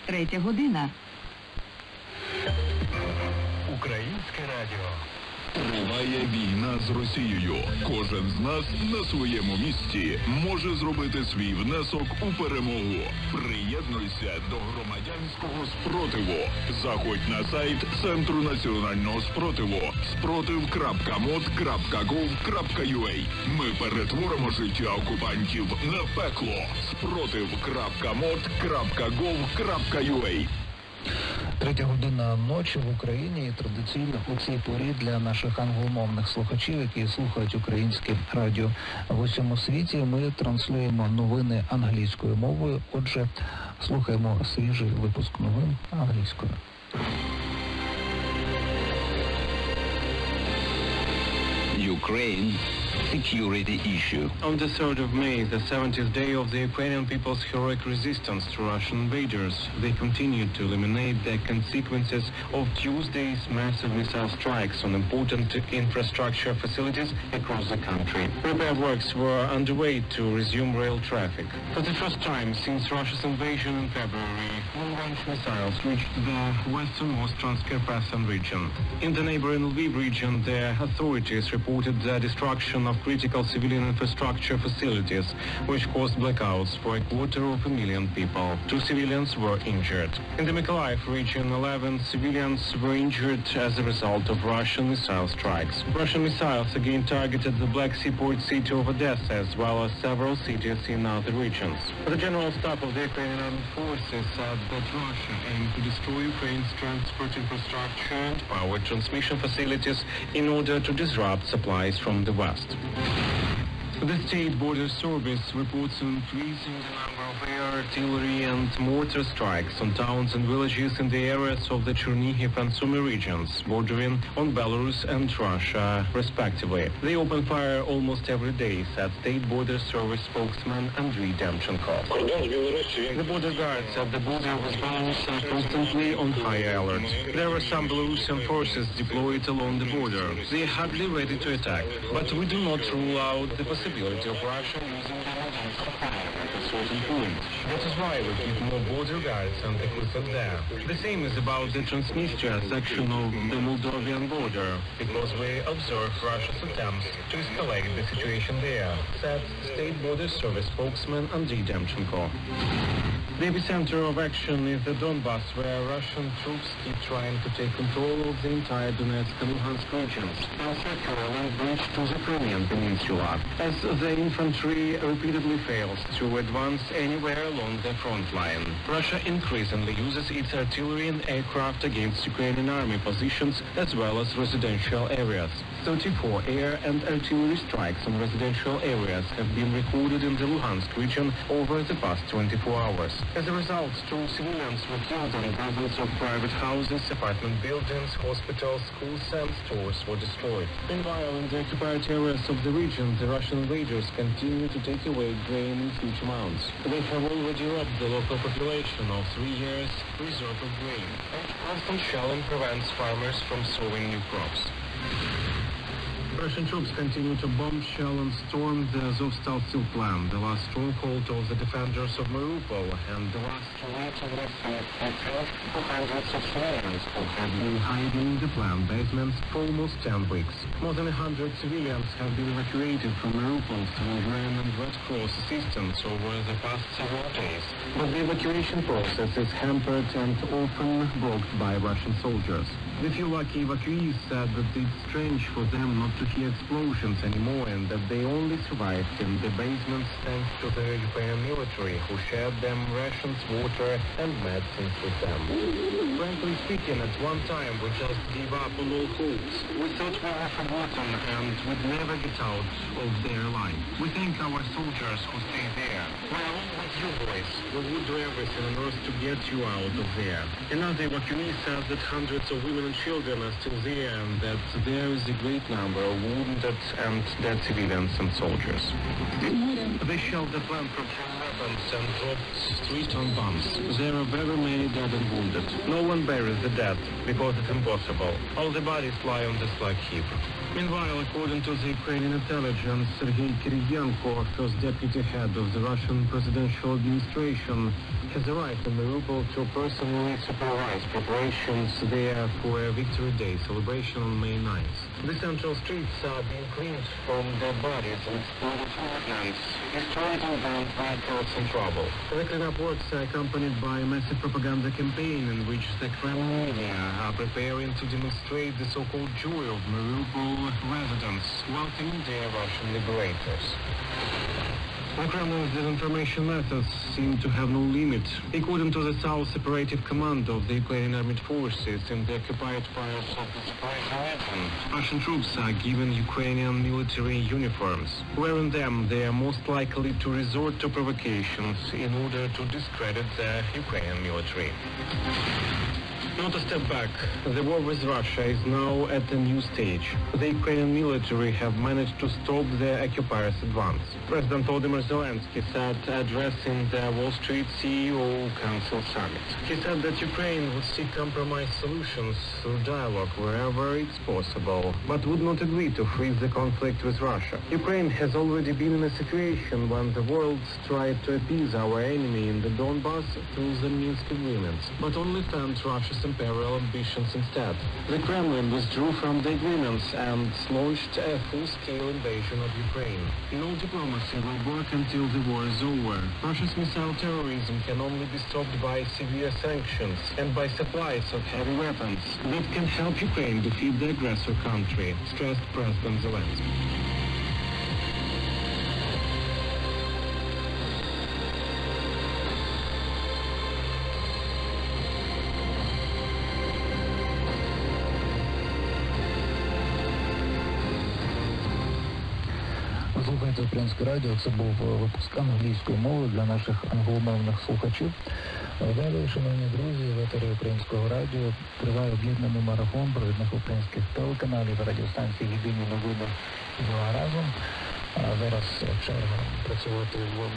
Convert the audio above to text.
3 година. Українське радіо. Триває війна з Росією. Кожен з нас на своєму місці може зробити свій внесок у перемогу. Приєднуйся до громадянського спротиву. Заходь на сайт Центру національного спротиву спротив.mod.gov.ua. Ми перетворимо життя окупантів на пекло. Спротив.mod.gov.ua. 3 година ночі в Україні, і традиційно у цій порі для наших англомовних слухачів, які слухають українське радіо в усьому світі, ми транслюємо новини англійською мовою. Отже, слухаємо свіжий випуск новин англійською. Ukraine security issue. On the 3rd of May, the 70th day of the Ukrainian people's heroic resistance to Russian invaders, they continued to eliminate the consequences of Tuesday's massive missile strikes on important infrastructure facilities across the country. Repair works were underway to resume rail traffic. For the first time since Russia's invasion in February, long-range missiles reached the westernmost Transcarpathian region. In the neighboring Lviv region, the authorities reported the destruction of critical civilian infrastructure facilities, which caused blackouts for 250,000 people. 2 civilians were injured. In the Mykolaiv region, 11 civilians were injured as a result of Russian missile strikes. Russian missiles again targeted the Black Sea port city of Odessa, as well as several cities in other regions. The General Staff of the Ukrainian Armed Forces said that Russia aimed to destroy Ukraine's transport infrastructure and power transmission facilities in order to disrupt supplies from the west. The State Border Service reports an increase in the number of air, artillery and mortar strikes on towns and villages in the areas of the Chernihiv and Sumy regions, bordering on Belarus and Russia, respectively. They open fire almost every day, said State Border Service spokesman Andriy Demchenko. The border guards at the border with Belarus are constantly on high alert. There are some Belarusian forces deployed along the border. They are hardly ready to attack, but we do not rule out the possibility of Russia using the emergency fire at a certain point. That is why we keep more border guards and equipment there. The same is about the Transnistria section of the Moldovan border, because we observe Russia's attempts to escalate the situation there, said State Border Service spokesman Andriy Demchenko. The epicenter of action is the Donbass, where Russian troops keep trying to take control of the entire Donetsk and Luhansk regions and secure a land bridge to the Crimean Peninsula, as the infantry repeatedly fails to advance anywhere along the front line. Russia increasingly uses its artillery and aircraft against Ukrainian army positions as well as residential areas. 34 air and artillery strikes on residential areas have been recorded in the Luhansk region over the past 24 hours. As a result, 2 civilians were killed and dozens of private houses, apartment buildings, hospitals, schools and stores were destroyed. Meanwhile, in the occupied areas of the region, the Russian invaders continue to take away grain in huge amounts. They have already robbed the local population of 3 years' reserve of grain, and constant shelling prevents farmers from sowing new crops. Russian troops continue to bomb, shell and storm the Azovstal steel plant, the last stronghold of the defenders of Mariupol, and the last hundreds of civilians who have been hiding in the plant basements for almost 10 weeks. More than 100 civilians have been evacuated from Mariupol through UN and Red Cross assistance over the past several days. But the evacuation process is hampered and often blocked by Russian soldiers. The few lucky evacuees said that it's strange for them not to hear explosions anymore and that they only survived in the basements thanks to the Ukrainian military, who shared them rations, water and medicines with them. Frankly speaking, at one time we just gave up on all hopes. We thought we were forgotten and would never get out of there alive. We thank our soldiers who stay there. We are all with you boys. We would do everything on earth to get you out of there. Another evacuee says that hundreds of women and children are still there and that there is a great number of wounded and dead civilians and soldiers. They shelled the plant from weapons and dropped street-on bombs. There are very many dead and wounded. No one buries the dead because it's impossible. All the bodies lie on the slag heap. Meanwhile, according to the Ukrainian intelligence, Sergei Kiriyenko, first deputy head of the Russian presidential administration, has arrived in Mariupol to personally supervise preparations there for a Victory Day celebration on May 9th. The central streets are being cleaned from dead bodies and exploded ordnance, destroying banned vehicles and trouble. The cleanup works are accompanied by a massive propaganda campaign in which the Kremlin media are preparing to demonstrate the so-called joy of Mariupol residents welcoming their Russian liberators. The Kremlin's disinformation methods seem to have no limit. According to the South Operative Command of the Ukrainian Armed Forces in the occupied parts of the Zaporizhzhia region, Russian troops are given Ukrainian military uniforms. Wearing them, they are most likely to resort to provocations in order to discredit the Ukrainian military. Not a step back. The war with Russia is now at a new stage. The Ukrainian military have managed to stop the occupiers' advance. President Volodymyr Zelensky said, addressing the Wall Street CEO Council Summit. He said that Ukraine would seek compromise solutions through dialogue wherever it's possible, but would not agree to freeze the conflict with Russia. Ukraine has already been in a situation when the world tried to appease our enemy in the Donbass through the Minsk agreements, but only fanned Russia's imperial ambitions instead. The Kremlin withdrew from the agreements and launched a full-scale invasion of Ukraine. No diplomacy will work until the war is over. Russia's missile terrorism can only be stopped by severe sanctions and by supplies of heavy weapons that can help Ukraine defeat the aggressor country, stressed President Zelensky. Слухайте Українське радіо, це був випуск англійської мови для наших англомовних слухачів. Далі, шановні друзі, в етері Українського радіо триває об'єднаний марафон провідних українських телеканалів, радіостанцій «Єдині новини» 2 разом. А зараз черга працювати в